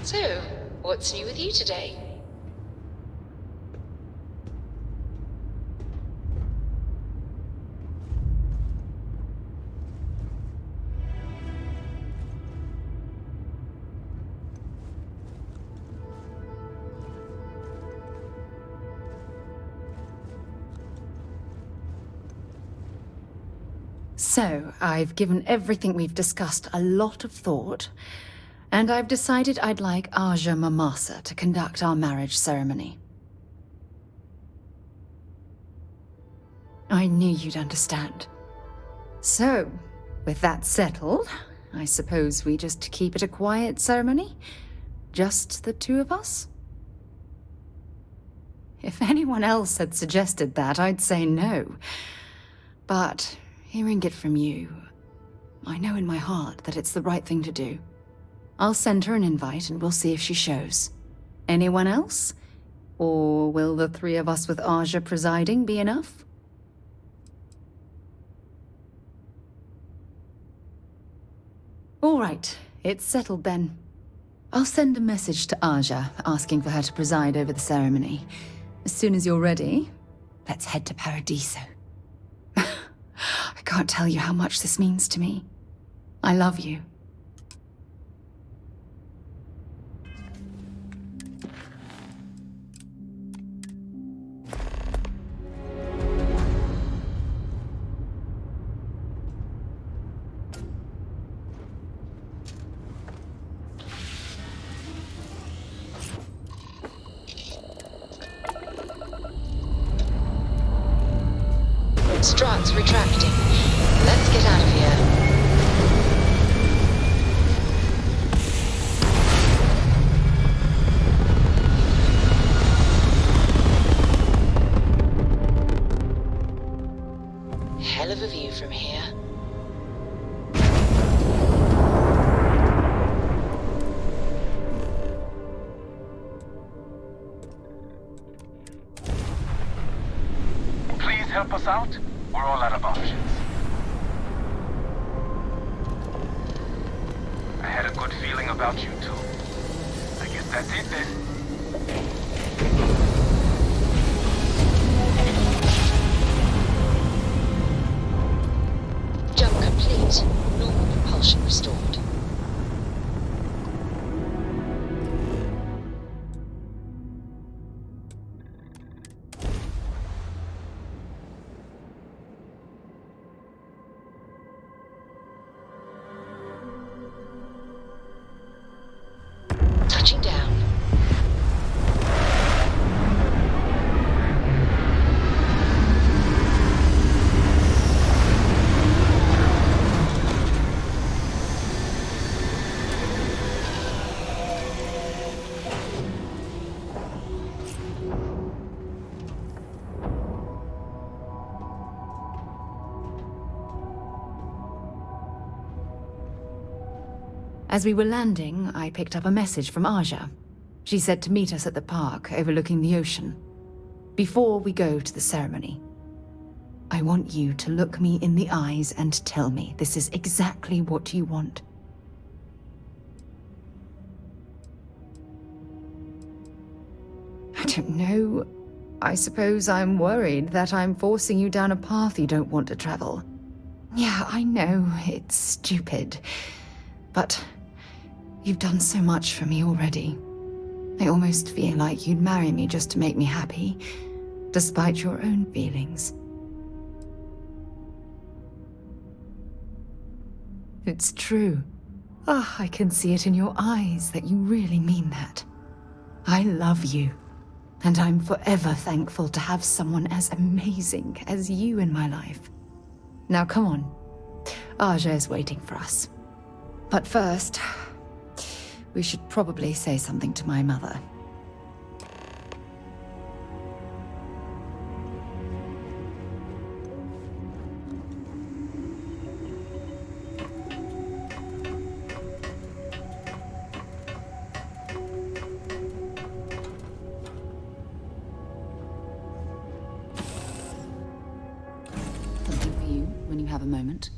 So, what's new with you today? So, I've given everything we've discussed a lot of thought, and I've decided I'd like Aja Mamasa to conduct our marriage ceremony. I knew you'd understand. So, with that settled, I suppose we just keep it a quiet ceremony? Just the two of us? If anyone else had suggested that, I'd say no. But hearing it from you, I know in my heart that it's the right thing to do. I'll send her an invite and we'll see if she shows. Anyone else? Or will the three of us with Aja presiding be enough? All right, it's settled then. I'll send a message to Aja asking for her to preside over the ceremony. As soon as you're ready, let's head to Paradiso. I can't tell you how much this means to me. I love you. Struts retracting. Let's get out of here. Hell of a view from here. Please help us out. We're all out of options. I had a good feeling about you too. I guess that's it then. Jump complete. Normal propulsion restored. Touching down. As we were landing, I picked up a message from Aja. She said to meet us at the park overlooking the ocean. Before we go to the ceremony, I want you to look me in the eyes and tell me this is exactly what you want. I don't know. I suppose I'm worried that I'm forcing you down a path you don't want to travel. Yeah, I know, it's stupid. But you've done so much for me already. I almost feel like you'd marry me just to make me happy, despite your own feelings. It's true. Ah, I can see it in your eyes that you really mean that. I love you, and I'm forever thankful to have someone as amazing as you in my life. Now come on. Aja is waiting for us. But first, we should probably say something to my mother. Something for you when you have a moment.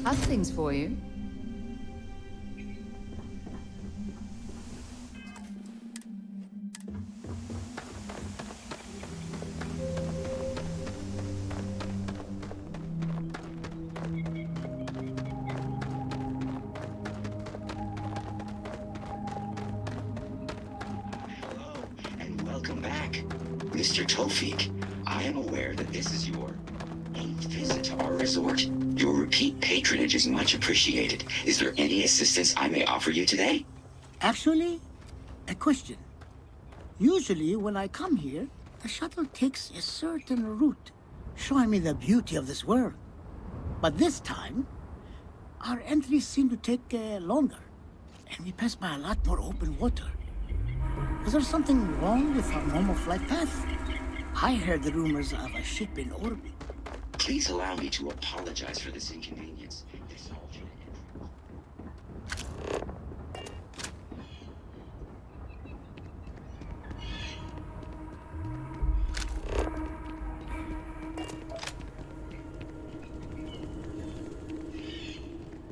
Have things for you. Hello, and welcome back. Mr. Tofik, I am aware that this is your 8th visit to our resort. Your repeat patronage is much appreciated. Is there any assistance I may offer you today? Actually, a question. Usually, when I come here, the shuttle takes a certain route, showing me the beauty of this world. But this time, our entries seem to take longer, and we pass by a lot more open water. Is there something wrong with our normal flight path? I heard the rumors of a ship in orbit. Please allow me to apologize for this inconvenience. This alternate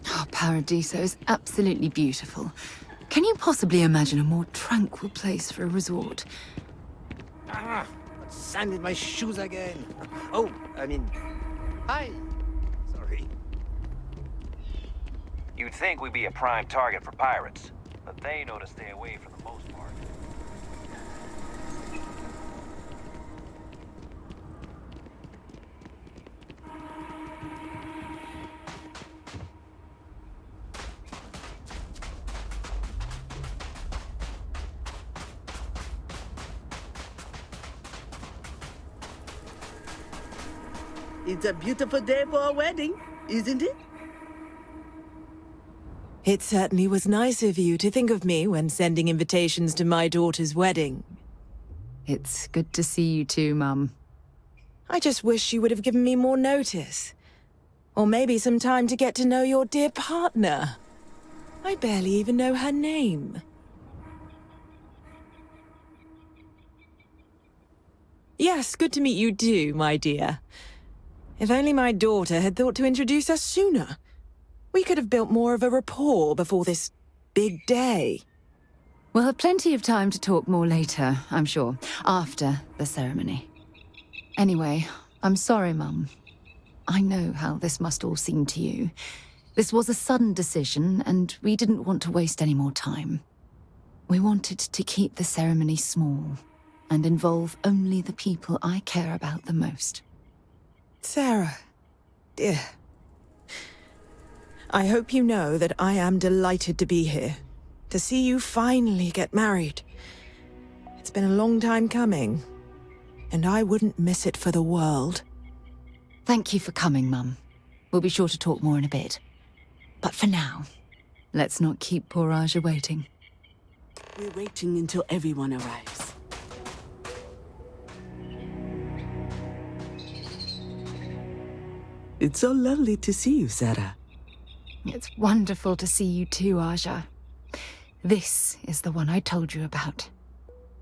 Oh, Paradiso is absolutely beautiful. Can you possibly imagine a more tranquil place for a resort? Sand in my shoes again. Oh, I mean... Hi. Sorry. You'd think we'd be a prime target for pirates, but they know to stay away for the most part. It's a beautiful day for a wedding, isn't it? It certainly was nice of you to think of me when sending invitations to my daughter's wedding. It's good to see you too, Mum. I just wish you would have given me more notice. Or maybe some time to get to know your dear partner. I barely even know her name. Yes, good to meet you too, my dear. If only my daughter had thought to introduce us sooner. We could have built more of a rapport before this big day. We'll have plenty of time to talk more later, I'm sure, after the ceremony. Anyway, I'm sorry, Mum. I know how this must all seem to you. This was a sudden decision, and we didn't want to waste any more time. We wanted to keep the ceremony small and involve only the people I care about the most. Sarah, dear. I hope you know that I am delighted to be here, to see you finally get married. It's been a long time coming, and I wouldn't miss it for the world. Thank you for coming, Mum. We'll be sure to talk more in a bit. But for now, let's not keep poor Aja waiting. We're waiting until everyone arrives. It's so lovely to see you, Sarah. It's wonderful to see you too, Aja. This is the one I told you about.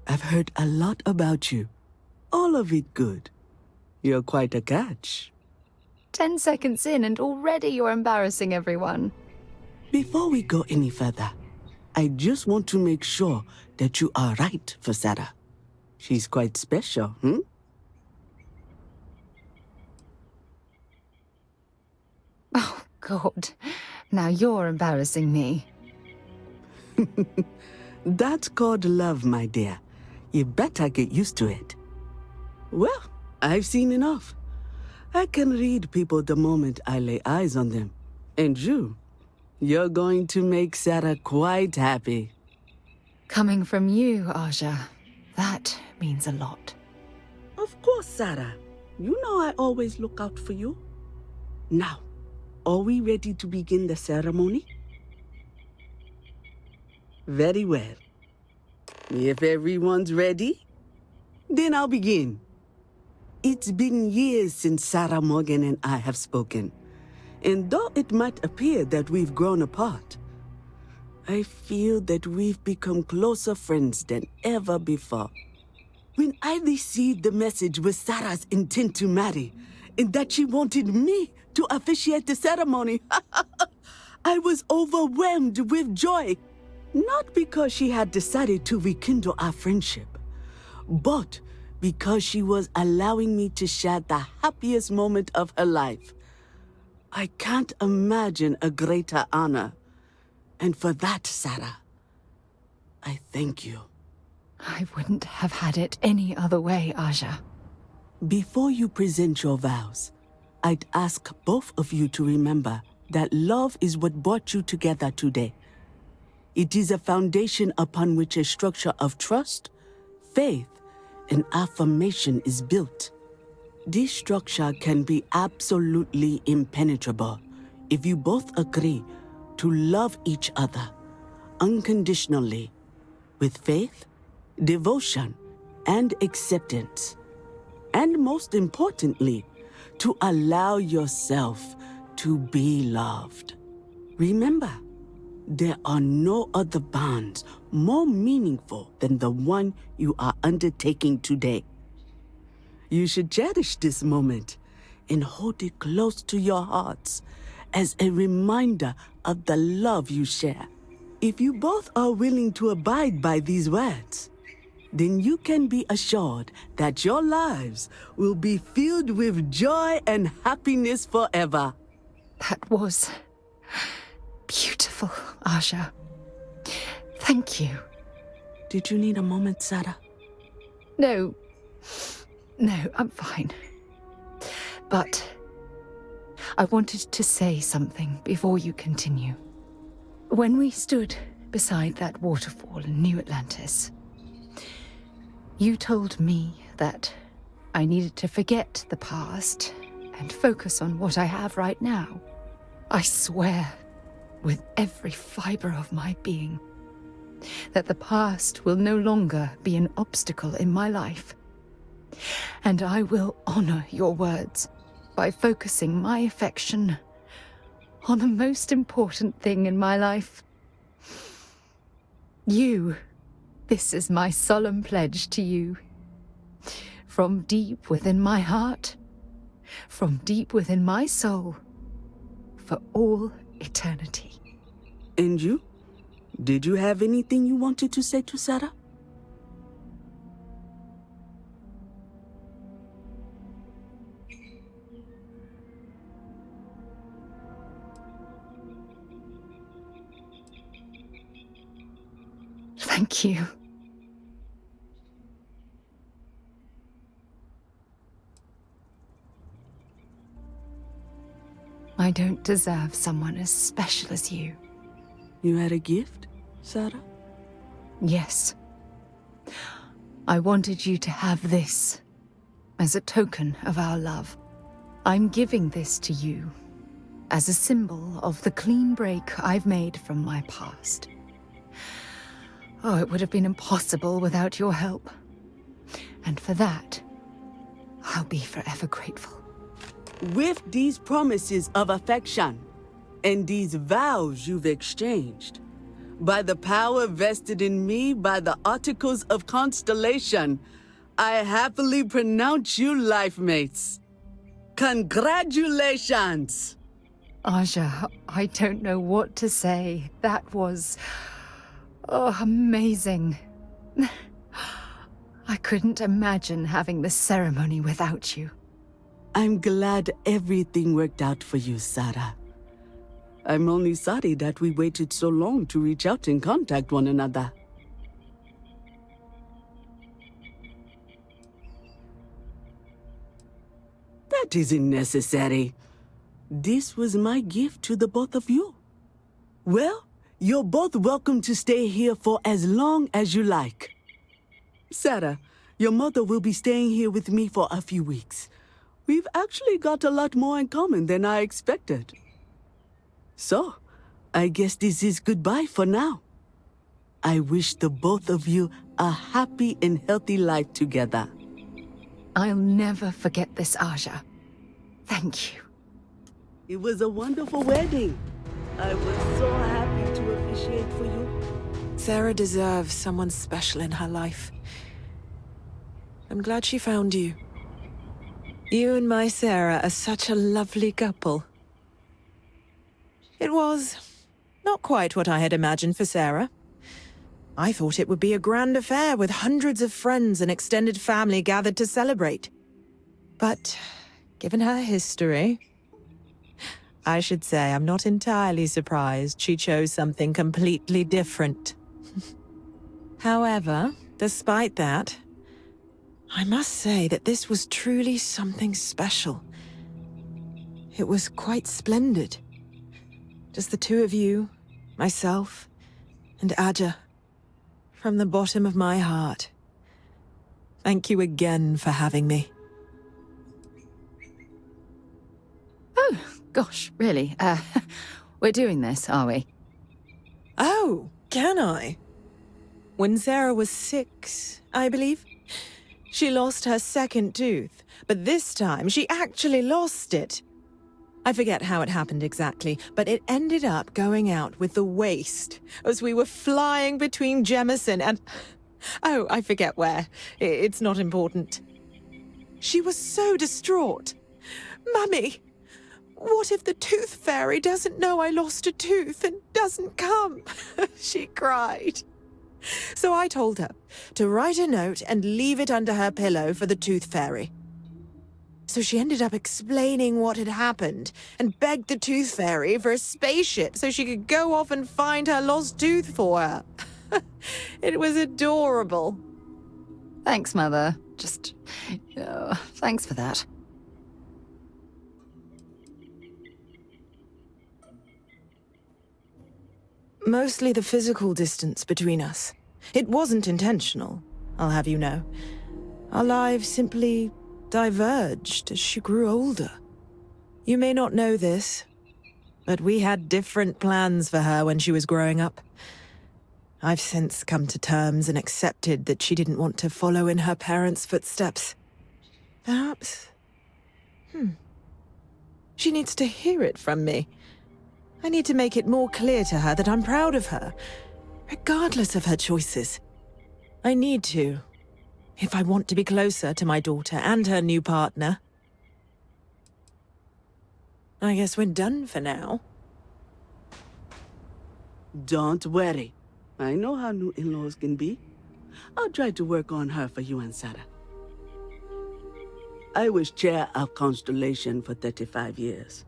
I've heard a lot about you. All of it good. You're quite a catch. 10 seconds in and already you're embarrassing everyone. Before we go any further, I just want to make sure that you are right for Sarah. She's quite special, Oh, God. Now you're embarrassing me. That's called love, my dear. You better get used to it. Well, I've seen enough. I can read people the moment I lay eyes on them. And you're going to make Sarah quite happy. Coming from you, Aja, that means a lot. Of course, Sarah. You know I always look out for you. Now, are we ready to begin the ceremony? Very well. If everyone's ready, then I'll begin. It's been years since Sarah Morgan and I have spoken. And though it might appear that we've grown apart, I feel that we've become closer friends than ever before. When I received the message with Sarah's intent to marry, and that she wanted me to officiate the ceremony. I was overwhelmed with joy. Not because she had decided to rekindle our friendship, but because she was allowing me to share the happiest moment of her life. I can't imagine a greater honor. And for that, Sarah, I thank you. I wouldn't have had it any other way, Aja. Before you present your vows, I'd ask both of you to remember that love is what brought you together today. It is a foundation upon which a structure of trust, faith, and affirmation is built. This structure can be absolutely impenetrable if you both agree to love each other unconditionally, with faith, devotion, and acceptance. And most importantly, to allow yourself to be loved. Remember, there are no other bonds more meaningful than the one you are undertaking today. You should cherish this moment and hold it close to your hearts as a reminder of the love you share. If you both are willing to abide by these words, then you can be assured that your lives will be filled with joy and happiness forever. That was beautiful, Aja. Thank you. Did you need a moment, Sarah? No, I'm fine. But I wanted to say something before you continue. When we stood beside that waterfall in New Atlantis, you told me that I needed to forget the past and focus on what I have right now. I swear, with every fiber of my being, that the past will no longer be an obstacle in my life. And I will honor your words by focusing my affection on the most important thing in my life. You. This is my solemn pledge to you. From deep within my heart, from deep within my soul, for all eternity. And you? Did you have anything you wanted to say to Sarah? Thank you. I don't deserve someone as special as you. You had a gift, Sarah? Yes. I wanted you to have this as a token of our love. I'm giving this to you as a symbol of the clean break I've made from my past. Oh, it would have been impossible without your help. And for that, I'll be forever grateful. With these promises of affection and these vows you've exchanged, by the power vested in me by the Articles of Constellation, I happily pronounce you life mates. Congratulations! Aja, I don't know what to say. That was... amazing. I couldn't imagine having the ceremony without you. I'm glad everything worked out for you, Sarah. I'm only sorry that we waited so long to reach out and contact one another. That isn't necessary. This was my gift to the both of you. Well, you're both welcome to stay here for as long as you like. Sarah, your mother will be staying here with me for a few weeks. We've actually got a lot more in common than I expected. So, I guess this is goodbye for now. I wish the both of you a happy and healthy life together. I'll never forget this, Aja. Thank you. It was a wonderful wedding. I was so happy to officiate for you. Sarah deserves someone special in her life. I'm glad she found you. You and my Sarah are such a lovely couple. It was not quite what I had imagined for Sarah. I thought it would be a grand affair with hundreds of friends and extended family gathered to celebrate. But given her history, I should say I'm not entirely surprised she chose something completely different. However, despite that, I must say that this was truly something special. It was quite splendid. Just the two of you, myself, and Aja. From the bottom of my heart. Thank you again for having me. Oh, gosh, really? We're doing this, are we? Oh, can I? When Sarah was 6, I believe, she lost her second tooth, but this time she actually lost it. I forget how it happened exactly, but it ended up going out with the waste as we were flying between Jemison and... Oh, I forget where. It's not important. She was so distraught. Mummy, what if the tooth fairy doesn't know I lost a tooth and doesn't come? She cried. So I told her to write a note and leave it under her pillow for the tooth fairy. So she ended up explaining what had happened and begged the tooth fairy for a spaceship so she could go off and find her lost tooth for her. It was adorable. Thanks, Mother. Thanks for that. Mostly the physical distance between us. It wasn't intentional, I'll have you know. Our lives simply diverged as she grew older. You may not know this, but we had different plans for her when she was growing up. I've since come to terms and accepted that she didn't want to follow in her parents' footsteps. Perhaps... She needs to hear it from me. I need to make it more clear to her that I'm proud of her, regardless of her choices. I need to, if I want to be closer to my daughter and her new partner. I guess we're done for now. Don't worry. I know how new in-laws can be. I'll try to work on her for you and Sarah. I was chair of Constellation for 35 years.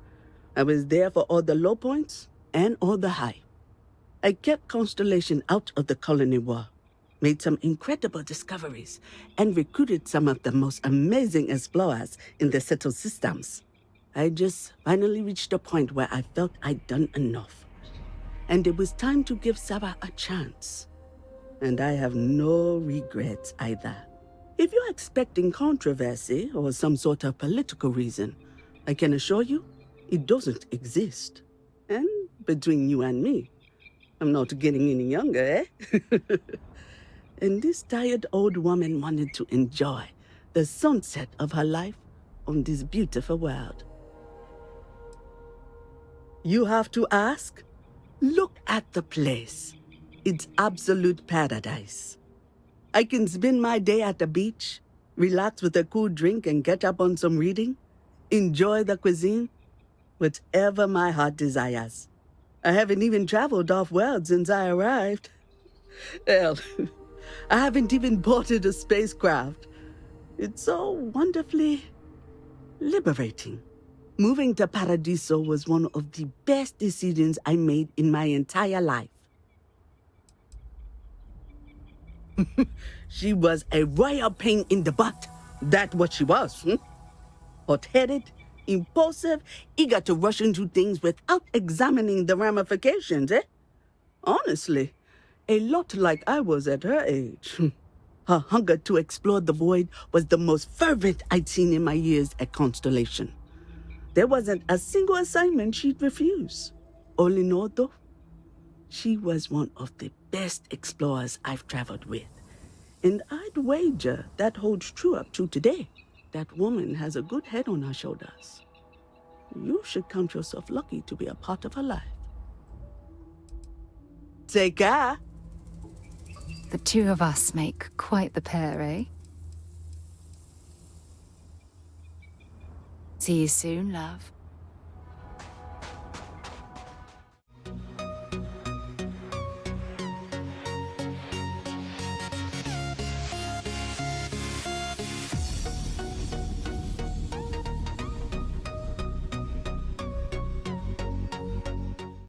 I was there for all the low points and all the high. I kept Constellation out of the colony war, made some incredible discoveries, and recruited some of the most amazing explorers in the settled systems. I just finally reached a point where I felt I'd done enough. And it was time to give Sarah a chance. And I have no regrets either. If you're expecting controversy or some sort of political reason, I can assure you, it doesn't exist. And between you and me, I'm not getting any younger, eh? And this tired old woman wanted to enjoy the sunset of her life on this beautiful world. You have to ask? Look at the place. It's absolute paradise. I can spend my day at the beach, relax with a cool drink and catch up on some reading, enjoy the cuisine, whatever my heart desires. I haven't even traveled off-world since I arrived. Hell, I haven't even boarded a spacecraft. It's so wonderfully liberating. Moving to Paradiso was one of the best decisions I made in my entire life. She was a royal pain in the butt. That's what she was. Hot-headed, impulsive, eager to rush into things without examining the ramifications, eh? Honestly, a lot like I was at her age. Her hunger to explore the void was the most fervent I'd seen in my years at Constellation. There wasn't a single assignment she'd refuse. All in all, though, she was one of the best explorers I've traveled with. And I'd wager that holds true up to today. That woman has a good head on her shoulders. You should count yourself lucky to be a part of her life. Take care. The two of us make quite the pair, eh? See you soon, love.